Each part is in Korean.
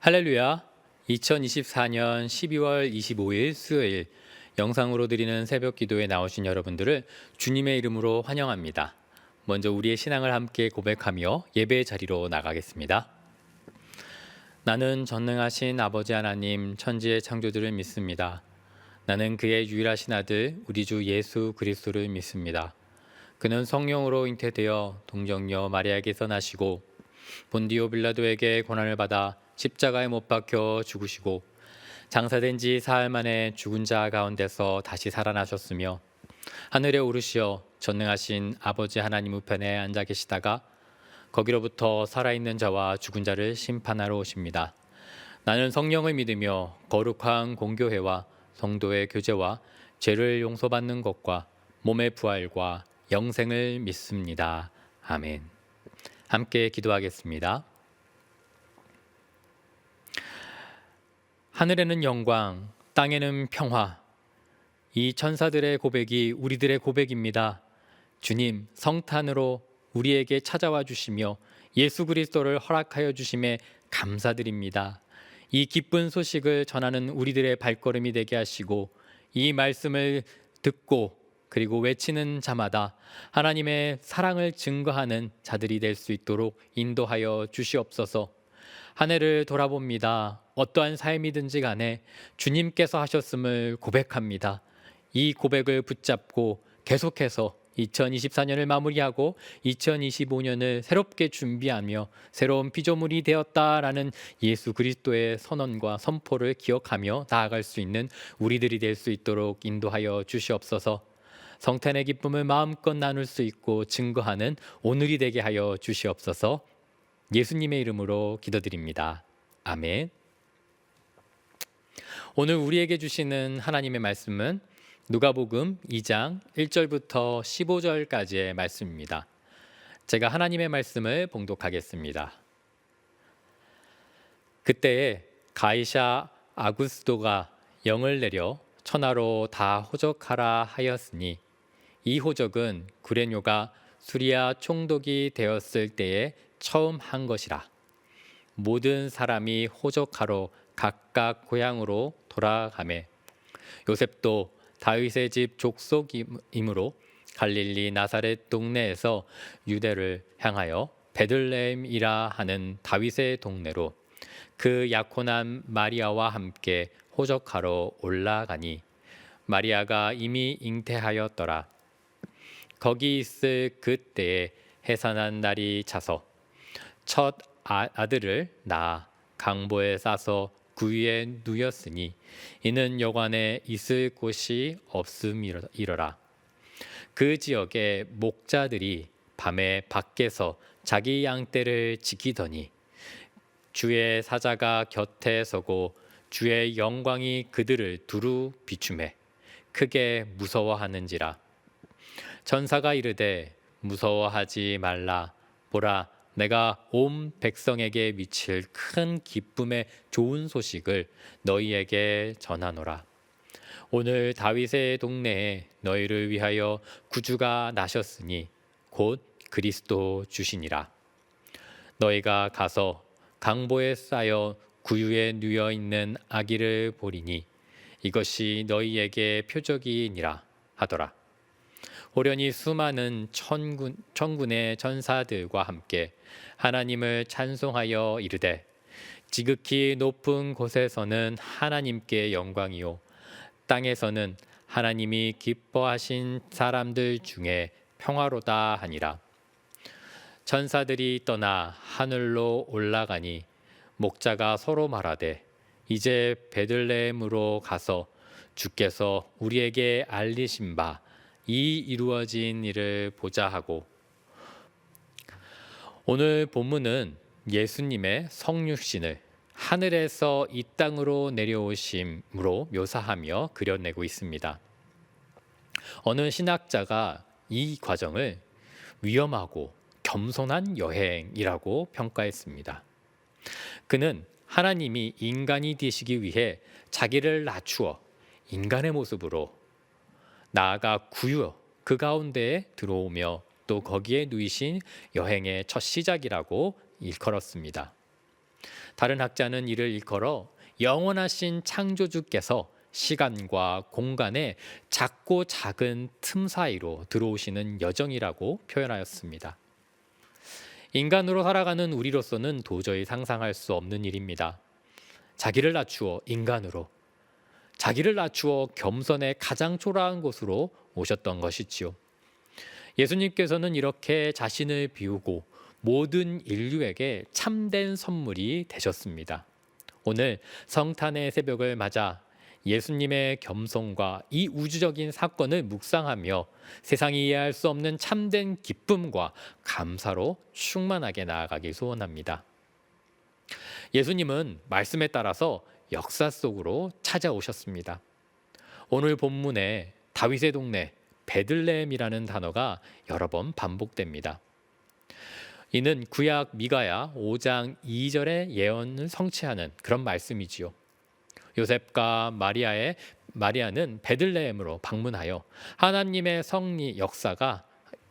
할렐루야. 2024년 12월 25일 수요일 영상으로 드리는 새벽 기도에 나오신 여러분들을 주님의 이름으로 환영합니다. 먼저 우리의 신앙을 함께 고백하며 예배의 자리로 나가겠습니다. 나는 전능하신 아버지 하나님 천지의 창조주를 믿습니다. 나는 그의 유일하신 아들 우리 주 예수 그리스도를 믿습니다. 그는 성령으로 잉태되어 동정녀 마리아에게서 나시고 본디오 빌라도에게 고난을 받아 십자가에 못 박혀 죽으시고 장사된 지 사흘 만에 죽은 자 가운데서 다시 살아나셨으며 하늘에 오르시어 전능하신 아버지 하나님 우편에 앉아 계시다가 거기로부터 살아있는 자와 죽은 자를 심판하러 오십니다. 나는 성령을 믿으며 거룩한 공교회와 성도의 교제와 죄를 용서받는 것과 몸의 부활과 영생을 믿습니다. 아멘. 함께 기도하겠습니다. 하늘에는 영광, 땅에는 평화. 이 천사들의 고백이 우리들의 고백입니다. 주님, 성탄으로 우리에게 찾아와 주시며 예수 그리스도를 허락하여 주심에 감사드립니다. 이 기쁜 소식을 전하는 우리들의 발걸음이 되게 하시고 이 말씀을 듣고 그리고 외치는 자마다 하나님의 사랑을 증거하는 자들이 될 수 있도록 인도하여 주시옵소서. 한 해를 돌아봅니다. 어떠한 삶이든지 간에 주님께서 하셨음을 고백합니다. 이 고백을 붙잡고 계속해서 2024년을 마무리하고 2025년을 새롭게 준비하며 새로운 피조물이 되었다라는 예수 그리스도의 선언과 선포를 기억하며 나아갈 수 있는 우리들이 될 수 있도록 인도하여 주시옵소서. 성탄의 기쁨을 마음껏 나눌 수 있고 증거하는 오늘이 되게 하여 주시옵소서. 예수님의 이름으로 기도드립니다. 아멘. 오늘 우리에게 주시는 하나님의 말씀은 누가복음 2장 1절부터 15절까지의 말씀입니다. 제가 하나님의 말씀을 봉독하겠습니다. 그때에 가이사 아구스도가 영을 내려 천하로 다 호적하라 하였으니 이 호적은 구레뇨가 수리아 총독이 되었을 때에 처음 한 것이라. 모든 사람이 호적하러 각각 고향으로 돌아가매 요셉도 다윗의 집 족속이므로 갈릴리 나사렛 동네에서 유대를 향하여 베들레헴이라 하는 다윗의 동네로 그 약혼한 마리아와 함께 호적하러 올라가니 마리아가 이미 잉태하였더라. 거기 있을 그때에 해산한 날이 차서 첫 아들을 낳아 강보에 싸서 구유에 누였으니 이는 여관에 있을 곳이 없음이러라. 그 지역의 목자들이 밤에 밖에서 자기 양떼를 지키더니 주의 사자가 곁에 서고 주의 영광이 그들을 두루 비추매 크게 무서워하는지라. 천사가 이르되 무서워하지 말라. 보라, 내가 온 백성에게 미칠 큰 기쁨의 좋은 소식을 너희에게 전하노라. 오늘 다윗의 동네에 너희를 위하여 구주가 나셨으니 곧 그리스도 주시니라. 너희가 가서 강보에 쌓여 구유에 누여 있는 아기를 보리니 이것이 너희에게 표적이니라 하더라. 호련히 수많은 천군의 전사들과 함께 하나님을 찬송하여 이르되 지극히 높은 곳에서는 하나님께 영광이요 땅에서는 하나님이 기뻐하신 사람들 중에 평화로다 하니라. 천사들이 떠나 하늘로 올라가니 목자가 서로 말하되 이제 베들레헴으로 가서 주께서 우리에게 알리신 바 이 이루어진 일을 보자 하고. 오늘 본문은 예수님의 성육신을 하늘에서 이 땅으로 내려오심으로 묘사하며 그려내고 있습니다. 어느 신학자가 이 과정을 위험하고 겸손한 여행이라고 평가했습니다. 그는 하나님이 인간이 되시기 위해 자기를 낮추어 인간의 모습으로 나아가 구유 그 가운데에 들어오며 또 거기에 누이신 여행의 첫 시작이라고 일컬었습니다. 다른 학자는 이를 일컬어 영원하신 창조주께서 시간과 공간의 작고 작은 틈 사이로 들어오시는 여정이라고 표현하였습니다. 인간으로 살아가는 우리로서는 도저히 상상할 수 없는 일입니다. 자기를 낮추어 인간으로, 자기를 낮추어 겸손의 가장 초라한 곳으로 오셨던 것이지요. 예수님께서는 이렇게 자신을 비우고 모든 인류에게 참된 선물이 되셨습니다. 오늘 성탄의 새벽을 맞아 예수님의 겸손과 이 우주적인 사건을 묵상하며 세상이 이해할 수 없는 참된 기쁨과 감사로 충만하게 나아가길 소원합니다. 예수님은 말씀에 따라서 역사 속으로 찾아오셨습니다. 오늘 본문에 다윗의 동네 베들레헴이라는 단어가 여러 번 반복됩니다. 이는 구약 미가야 5장 2절의 예언을 성취하는 그런 말씀이지요. 요셉과 마리아는 베들레헴으로 방문하여 하나님의 섭리 역사가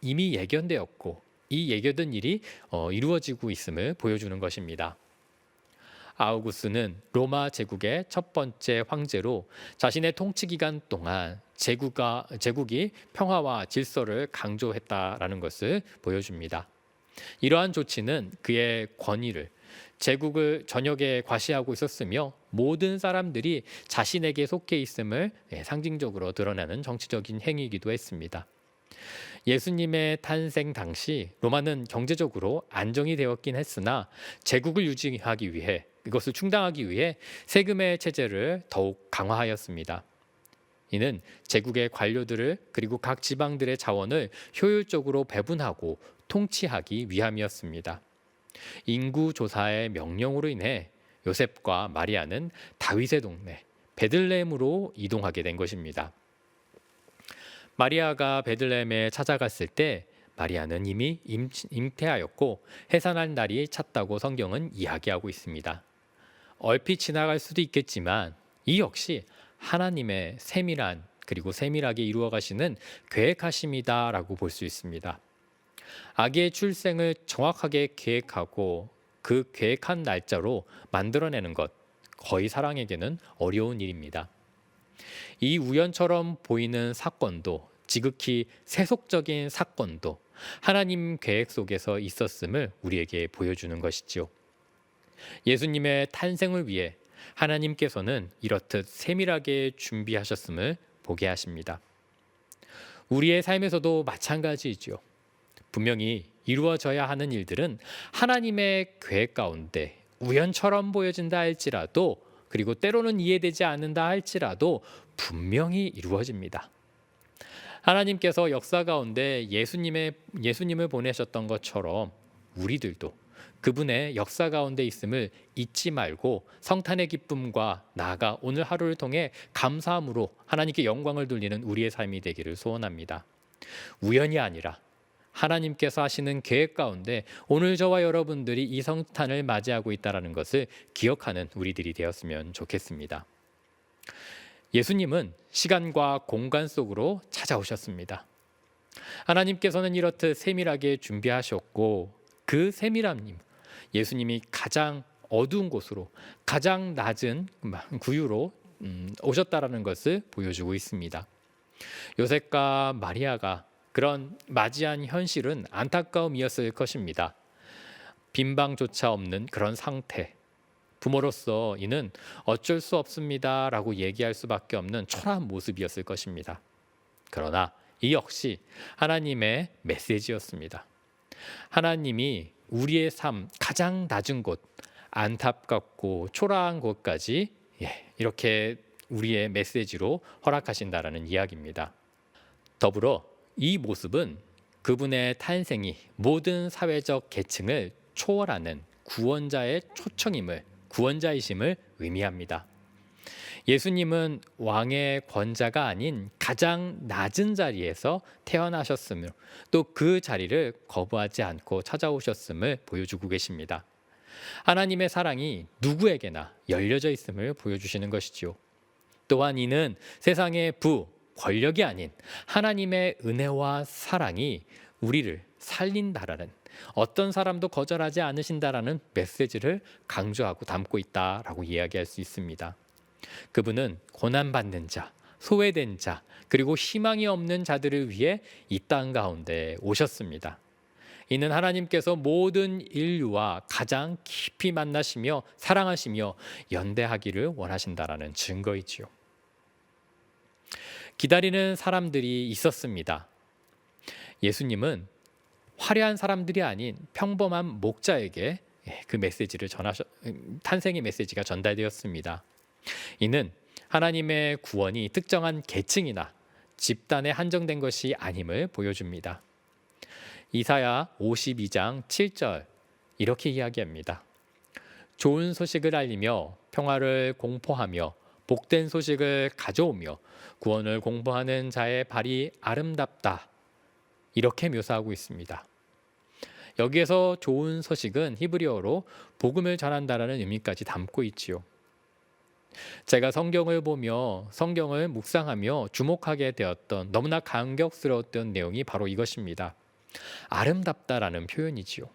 이미 예견되었고 이 예견된 일이 이루어지고 있음을 보여주는 것입니다. 아우구스는 로마 제국의 첫 번째 황제로 자신의 통치 기간 동안 제국이 평화와 질서를 강조했다라는 것을 보여줍니다. 이러한 조치는 그의 권위를 제국을 전역에 과시하고 있었으며 모든 사람들이 자신에게 속해 있음을 상징적으로 드러내는 정치적인 행위이기도 했습니다. 예수님의 탄생 당시 로마는 경제적으로 안정이 되었긴 했으나 제국을 유지하기 위해 이것을 충당하기 위해 세금의 체제를 더욱 강화하였습니다. 이는 제국의 관료들을 그리고 각 지방들의 자원을 효율적으로 배분하고 통치하기 위함이었습니다. 인구 조사의 명령으로 인해 요셉과 마리아는 다윗의 동네 베들레헴으로 이동하게 된 것입니다. 마리아가 베들레헴에 찾아갔을 때 마리아는 이미 잉태하였고 해산할 날이 찼다고 성경은 이야기하고 있습니다. 얼핏 지나갈 수도 있겠지만 이 역시 하나님의 세밀한 그리고 세밀하게 이루어 가시는 계획하심이다라고 볼 수 있습니다. 아기의 출생을 정확하게 계획하고 그 계획한 날짜로 만들어내는 것, 거의 사랑에게는 어려운 일입니다. 이 우연처럼 보이는 사건도 지극히 세속적인 사건도 하나님 계획 속에서 있었음을 우리에게 보여주는 것이지요. 예수님의 탄생을 위해 하나님께서는 이렇듯 세밀하게 준비하셨음을 보게 하십니다. 우리의 삶에서도 마찬가지이지요. 분명히 이루어져야 하는 일들은 하나님의 계획 가운데 우연처럼 보여진다 할지라도 그리고 때로는 이해되지 않는다 할지라도 분명히 이루어집니다. 하나님께서 역사 가운데 예수님을 보내셨던 것처럼 우리들도 그분의 역사 가운데 있음을 잊지 말고 성탄의 기쁨과 나아가 오늘 하루를 통해 감사함으로 하나님께 영광을 돌리는 우리의 삶이 되기를 소원합니다. 우연이 아니라 하나님께서 하시는 계획 가운데 오늘 저와 여러분들이 이 성탄을 맞이하고 있다는 것을 기억하는 우리들이 되었으면 좋겠습니다. 예수님은 시간과 공간 속으로 찾아오셨습니다. 하나님께서는 이렇듯 세밀하게 준비하셨고 그 세밀함님, 예수님이 가장 어두운 곳으로 가장 낮은 구유로 오셨다라는 것을 보여주고 있습니다. 요셉과 마리아가 그런 맞이한 현실은 안타까움이었을 것입니다. 빈방조차 없는 그런 상태. 부모로서 이는 어쩔 수 없습니다라고 얘기할 수밖에 없는 초라한 모습이었을 것입니다. 그러나 이 역시 하나님의 메시지였습니다. 하나님이 우리의 삶 가장 낮은 곳, 안타깝고 초라한 곳까지 이렇게 우리의 메시지로 허락하신다라는 이야기입니다. 더불어 이 모습은 그분의 탄생이 모든 사회적 계층을 초월하는 구원자이심을 의미합니다. 예수님은 왕의 권자가 아닌 가장 낮은 자리에서 태어나셨으며 또 그 자리를 거부하지 않고 찾아오셨음을 보여주고 계십니다. 하나님의 사랑이 누구에게나 열려져 있음을 보여주시는 것이지요. 또한 이는 세상의 권력이 아닌 하나님의 은혜와 사랑이 우리를 살린다라는 어떤 사람도 거절하지 않으신다라는 메시지를 강조하고 담고 있다라고 이야기할 수 있습니다. 그분은 고난받는 자, 소외된 자, 그리고 희망이 없는 자들을 위해 이 땅 가운데 오셨습니다. 이는 하나님께서 모든 인류와 가장 깊이 만나시며 사랑하시며 연대하기를 원하신다라는 증거이지요. 기다리는 사람들이 있었습니다. 예수님은 화려한 사람들이 아닌 평범한 목자에게 그 메시지를 탄생의 메시지가 전달되었습니다. 이는 하나님의 구원이 특정한 계층이나 집단에 한정된 것이 아님을 보여줍니다. 이사야 52장 7절 이렇게 이야기합니다. 좋은 소식을 알리며 평화를 공포하며 복된 소식을 가져오며 구원을 공포하는 자의 발이 아름답다. 이렇게 묘사하고 있습니다. 여기에서 좋은 소식은 히브리어로 복음을 전한다라는 의미까지 담고 있지요. 제가 성경을 보며 성경을 묵상하며 주목하게 되었던 너무나 감격스러웠던 내용이 바로 이것입니다. 아름답다라는 표현이지요.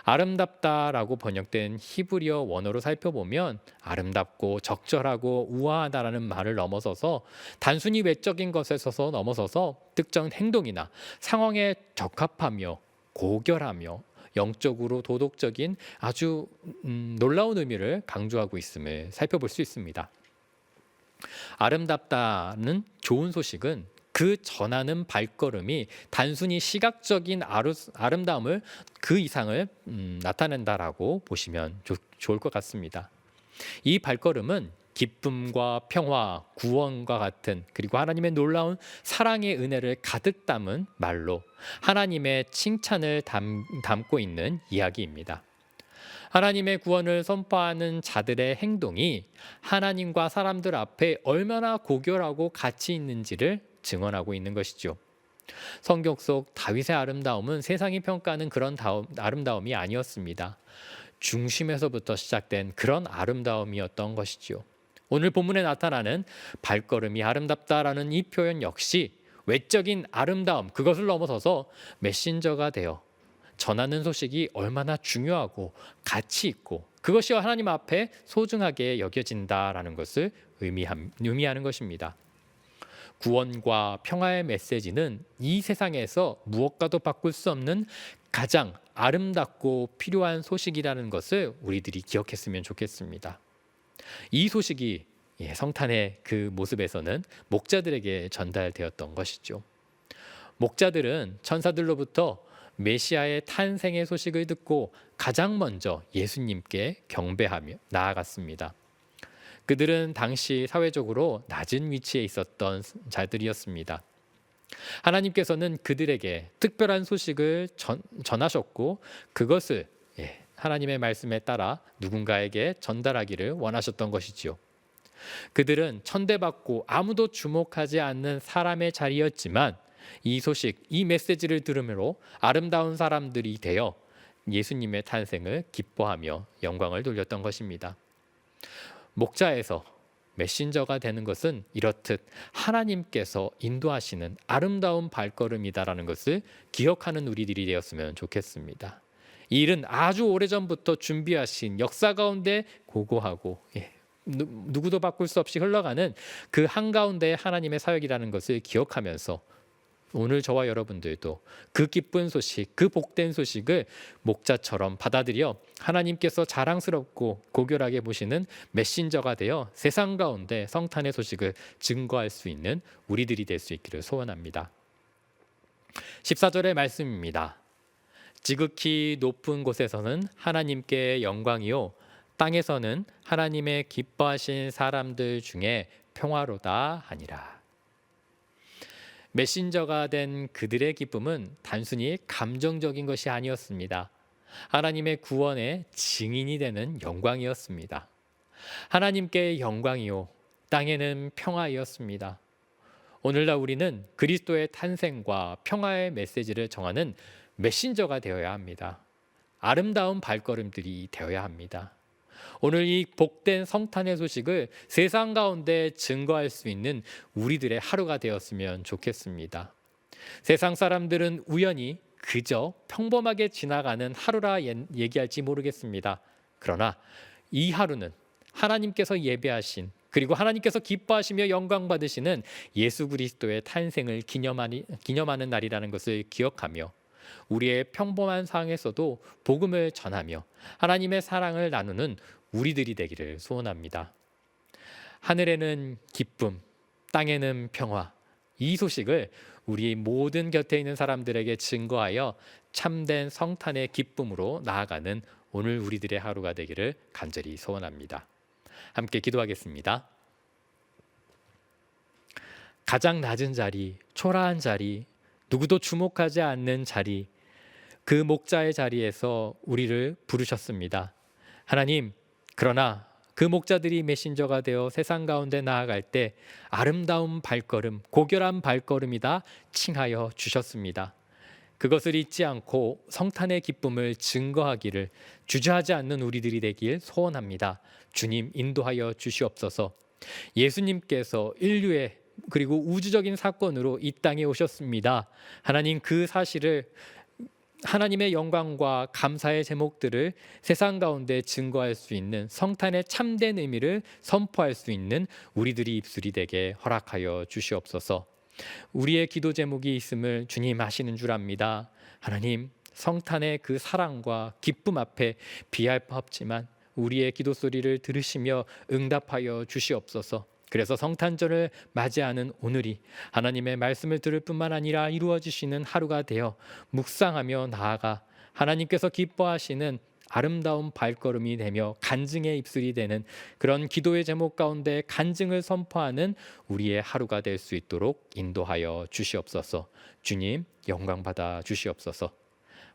아름답다라고 번역된 히브리어 원어로 살펴보면 아름답고 적절하고 우아하다라는 말을 넘어서서 단순히 외적인 것에서 넘어서서 특정 행동이나 상황에 적합하며 고결하며 영적으로 도덕적인 아주 놀라운 의미를 강조하고 있음을 살펴볼 수 있습니다. 아름답다는 좋은 소식은 그 전하는 발걸음이 단순히 시각적인 아름다움을 그 이상을 나타낸다라고 보시면 좋을 것 같습니다. 이 발걸음은 기쁨과 평화, 구원과 같은 그리고 하나님의 놀라운 사랑의 은혜를 가득 담은 말로 하나님의 칭찬을 담고 있는 이야기입니다. 하나님의 구원을 선포하는 자들의 행동이 하나님과 사람들 앞에 얼마나 고결하고 가치 있는지를 증언하고 있는 것이죠. 성경 속 다윗의 아름다움은 세상이 평가하는 그런 아름다움이 아니었습니다. 중심에서부터 시작된 그런 아름다움이었던 것이죠. 오늘 본문에 나타나는 발걸음이 아름답다라는 이 표현 역시 외적인 아름다움, 그것을 넘어서서 메신저가 되어 전하는 소식이 얼마나 중요하고 가치 있고 그것이 하나님 앞에 소중하게 여겨진다라는 것을 의미하는 것입니다. 구원과 평화의 메시지는 이 세상에서 무엇과도 바꿀 수 없는 가장 아름답고 필요한 소식이라는 것을 우리들이 기억했으면 좋겠습니다. 이 소식이 성탄의 그 모습에서는 목자들에게 전달되었던 것이죠. 목자들은 천사들로부터 메시아의 탄생의 소식을 듣고 가장 먼저 예수님께 경배하며 나아갔습니다. 그들은 당시 사회적으로 낮은 위치에 있었던 자들이었습니다. 하나님께서는 그들에게 특별한 소식을 전하셨고 그것을 하나님의 말씀에 따라 누군가에게 전달하기를 원하셨던 것이지요. 그들은 천대받고 아무도 주목하지 않는 사람의 자리였지만 이 소식, 이 메시지를 들음으로 아름다운 사람들이 되어 예수님의 탄생을 기뻐하며 영광을 돌렸던 것입니다. 목자에서 메신저가 되는 것은 이렇듯 하나님께서 인도하시는 아름다운 발걸음이다라는 것을 기억하는 우리들이 되었으면 좋겠습니다. 이 일은 아주 오래전부터 준비하신 역사 가운데 고고하고 누구도 바꿀 수 없이 흘러가는 그 한가운데 하나님의 사역이라는 것을 기억하면서 오늘 저와 여러분들도 그 기쁜 소식, 그 복된 소식을 목자처럼 받아들여 하나님께서 자랑스럽고 고결하게 보시는 메신저가 되어 세상 가운데 성탄의 소식을 증거할 수 있는 우리들이 될 수 있기를 소원합니다. 14절의 말씀입니다. 지극히 높은 곳에서는 하나님께 영광이요 땅에서는 하나님의 기뻐하신 사람들 중에 평화로다 하니라. 메신저가 된 그들의 기쁨은 단순히 감정적인 것이 아니었습니다. 하나님의 구원의 증인이 되는 영광이었습니다. 하나님께 영광이요 땅에는 평화이었습니다. 오늘날 우리는 그리스도의 탄생과 평화의 메시지를 정하는 메신저가 되어야 합니다. 아름다운 발걸음들이 되어야 합니다. 오늘 이 복된 성탄의 소식을 세상 가운데 증거할 수 있는 우리들의 하루가 되었으면 좋겠습니다. 세상 사람들은 우연히 그저 평범하게 지나가는 하루라 얘기할지 모르겠습니다. 그러나 이 하루는 하나님께서 예배하신, 그리고 하나님께서 기뻐하시며 영광 받으시는 예수 그리스도의 탄생을 기념하는 날이라는 것을 기억하며 우리의 평범한 상황에서도 복음을 전하며 하나님의 사랑을 나누는 우리들이 되기를 소원합니다. 하늘에는 기쁨, 땅에는 평화, 이 소식을 우리 모든 곁에 있는 사람들에게 증거하여 참된 성탄의 기쁨으로 나아가는 오늘 우리들의 하루가 되기를 간절히 소원합니다. 함께 기도하겠습니다. 가장 낮은 자리, 초라한 자리, 누구도 주목하지 않는 자리, 그 목자의 자리에서 우리를 부르셨습니다. 하나님, 그러나 그 목자들이 메신저가 되어 세상 가운데 나아갈 때 아름다운 발걸음, 고결한 발걸음이다 칭하여 주셨습니다. 그것을 잊지 않고 성탄의 기쁨을 증거하기를 주저하지 않는 우리들이 되길 소원합니다. 주님 인도하여 주시옵소서. 예수님께서 인류의 그리고 우주적인 사건으로 이 땅에 오셨습니다. 하나님, 그 사실을, 하나님의 영광과 감사의 제목들을 세상 가운데 증거할 수 있는 성탄의 참된 의미를 선포할 수 있는 우리들이 입술이 되게 허락하여 주시옵소서. 우리의 기도 제목이 있음을 주님 아시는 줄 압니다. 하나님, 성탄의 그 사랑과 기쁨 앞에 비할 바 없지만 우리의 기도 소리를 들으시며 응답하여 주시옵소서. 그래서 성탄절을 맞이하는 오늘이 하나님의 말씀을 들을 뿐만 아니라 이루어지시는 하루가 되어 묵상하며 나아가 하나님께서 기뻐하시는 아름다운 발걸음이 되며 간증의 입술이 되는 그런 기도의 제목 가운데 간증을 선포하는 우리의 하루가 될 수 있도록 인도하여 주시옵소서. 주님 영광 받아 주시옵소서.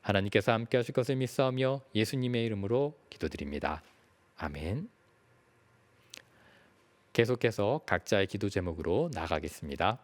하나님께서 함께 하실 것을 믿사오며 예수님의 이름으로 기도드립니다. 아멘. 계속해서 각자의 기도 제목으로 나가겠습니다.